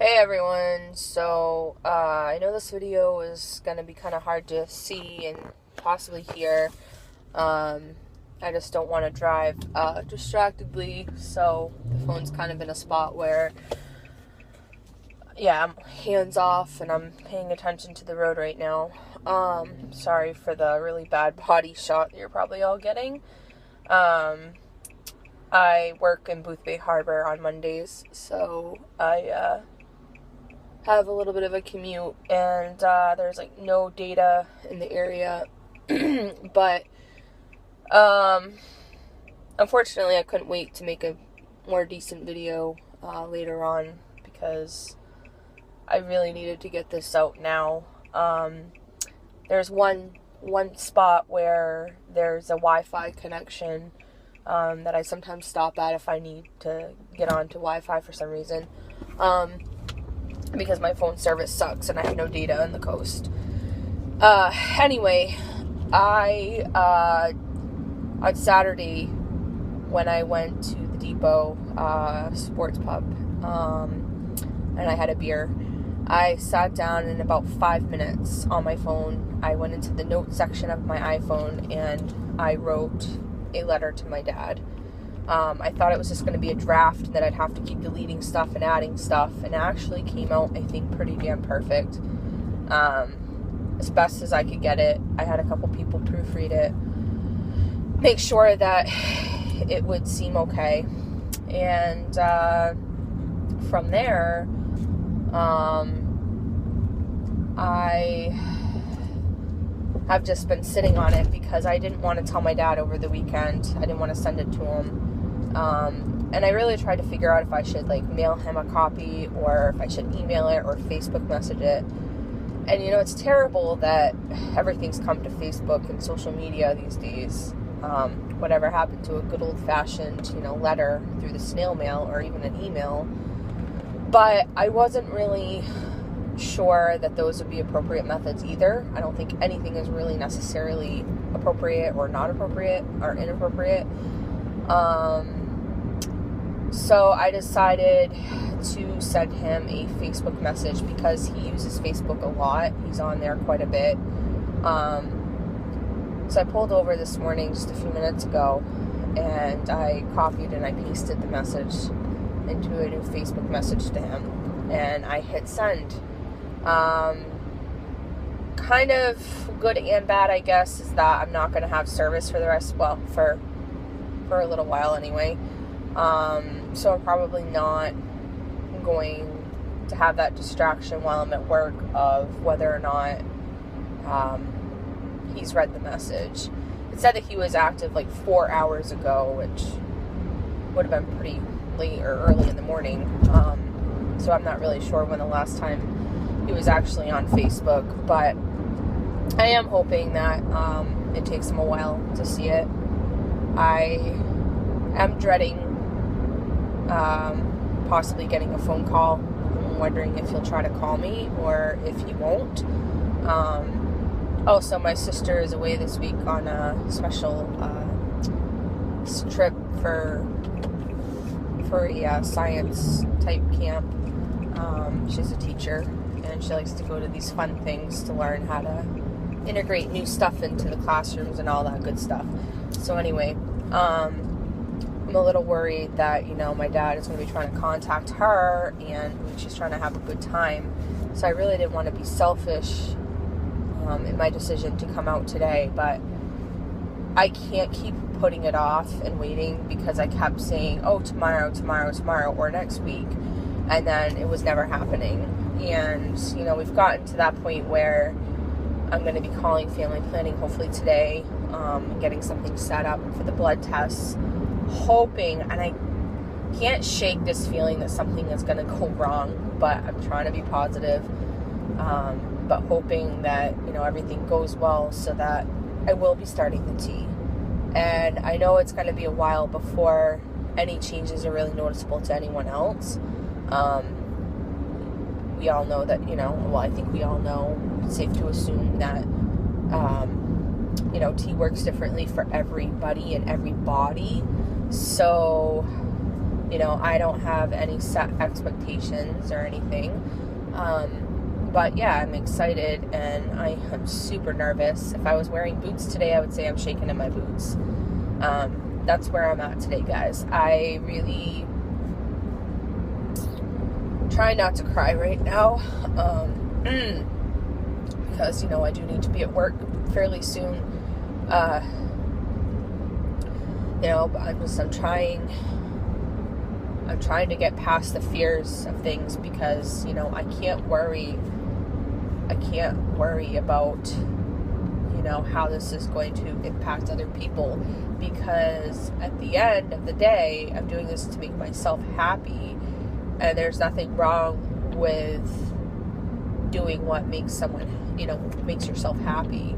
Hey everyone, so I know this video is going to be kind of hard to see and possibly hear. I just don't want to drive distractedly, so the phone's kind of in a spot where, I'm hands off and I'm paying attention to the road right now. Sorry for the really bad body shot that you're probably all getting. I work in Boothbay Harbor on Mondays, so I have a little bit of a commute, and there's like no data in the area. But unfortunately I couldn't wait to make a more decent video later on, because I really needed to get this out now. There's one spot where there's a Wi-Fi connection that I sometimes stop at if I need to get onto Wi-Fi for some reason. Because my phone service sucks and I have no data on the coast. Anyway, on Saturday, when I went to the Depot sports pub, and I had a beer, I sat down, and in about 5 minutes on my phone, I went into the notes section of my iPhone and I wrote a letter to my dad. I thought it was just going to be a draft and that I'd have to keep deleting stuff and adding stuff, and it actually came out, I think, pretty damn perfect. As best as I could get it. I had a couple people proofread it, make sure that it would seem okay, and from there, I have just been sitting on it because I didn't want to tell my dad over the weekend. I didn't want to send it to him. And I really tried to figure out if I should mail him a copy, or if I should email it or Facebook message it. And it's terrible that everything's come to Facebook and social media these days. Whatever happened to a good old-fashioned, letter through the snail mail or even an email. But I wasn't really sure that those would be appropriate methods either. I don't think anything is really necessarily appropriate or not appropriate or inappropriate. So I decided to send him a Facebook message because he uses Facebook a lot. He's on there quite a bit. So I pulled over this morning just a few minutes ago, and I copied and I pasted the message into a new Facebook message to him, and I hit send. Kind of good and bad, I guess, is that I'm not going to have service for the rest, for a little while anyway. So I'm probably not going to have that distraction while I'm at work of whether or not he's read the message. It said that he was active 4 hours ago, which would have been pretty late or early in the morning. So I'm not really sure when the last time he was actually on Facebook, but I am hoping that it takes him a while to see it. I am dreading possibly getting a phone call. I'm wondering if he'll try to call me or if he won't. Also, my sister is away this week on a special trip for a science type camp. She's a teacher, and she likes to go to these fun things to learn how to integrate new stuff into the classrooms and all that good stuff. So anyway, I'm a little worried that, my dad is going to be trying to contact her, and she's trying to have a good time. So I really didn't want to be selfish in my decision to come out today, but I can't keep putting it off and waiting, because I kept saying, tomorrow, or next week, and then it was never happening. And, we've gotten to that point where I'm going to be calling family planning hopefully today, and getting something set up for the blood tests, hoping, and I can't shake this feeling that something is going to go wrong, but I'm trying to be positive, but hoping that, everything goes well so that I will be starting the T. And I know it's going to be a while before any changes are really noticeable to anyone else. We all know that, I think we all know, it's safe to assume that, T works differently for everybody and every body. So, I don't have any set expectations or anything. But yeah, I'm excited, and I am super nervous. If I was wearing boots today, I would say I'm shaking in my boots. That's where I'm at today, guys. I really try not to cry right now, because, I do need to be at work fairly soon. But I'm trying to get past the fears of things, because, I can't worry about, how this is going to impact other people, because at the end of the day, I'm doing this to make myself happy, and there's nothing wrong with doing what makes makes yourself happy.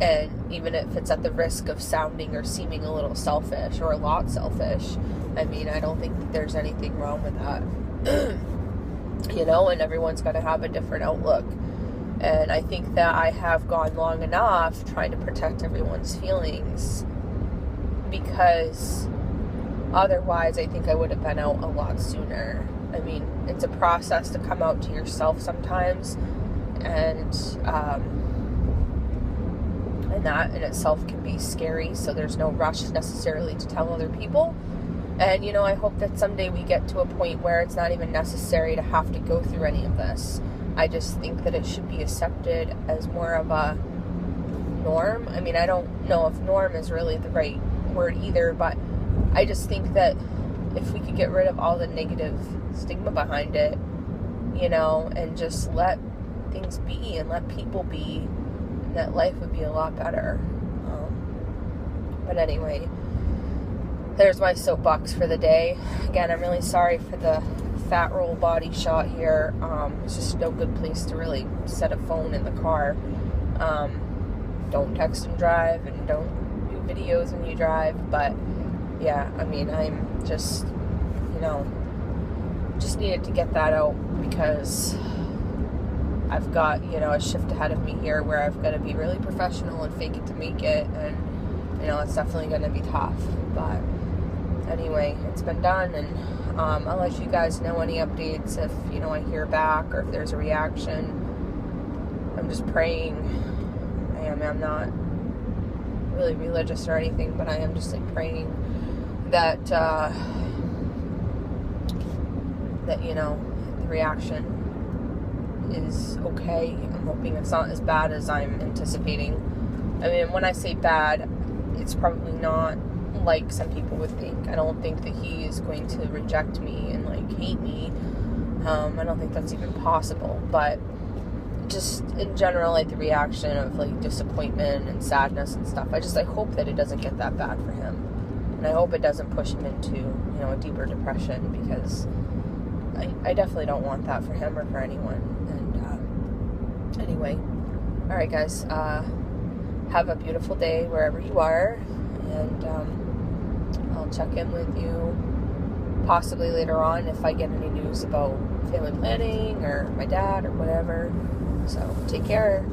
And even if it's at the risk of sounding or seeming a little selfish or a lot selfish, I don't think that there's anything wrong with that. And everyone's going to have a different outlook. And I think that I have gone long enough trying to protect everyone's feelings, because otherwise I think I would have been out a lot sooner. It's a process to come out to yourself sometimes, and that in itself can be scary, so there's no rush necessarily to tell other people. And, I hope that someday we get to a point where it's not even necessary to have to go through any of this. I just think that it should be accepted as more of a norm. I don't know if norm is really the right word either, but I just think that if we could get rid of all the negative stigma behind it, and just let things be and let people be, that life would be a lot better. But anyway, there's my soapbox for the day. Again, I'm really sorry for the fat roll body shot here. It's just no good place to really set a phone in the car. Don't text and drive, and don't do videos when you drive. But yeah, I'm just, just needed to get that out, because I've got, a shift ahead of me here where I've got to be really professional and fake it to make it, and, it's definitely going to be tough. But anyway, it's been done, and I'll let you guys know any updates if, I hear back, or if there's a reaction. I'm just praying. I'm not really religious or anything, but I am just praying that the reaction is okay. I'm hoping it's not as bad as I'm anticipating. When I say bad, it's probably not like some people would think. I don't think that he is going to reject me and hate me. I don't think that's even possible, but just in general, the reaction of disappointment and sadness and stuff, I hope that it doesn't get that bad for him, and I hope it doesn't push him into a deeper depression, because I definitely don't want that for him or for anyone. And anyway, all right, guys, have a beautiful day wherever you are, and I'll check in with you possibly later on if I get any news about family planning or my dad or whatever. So take care.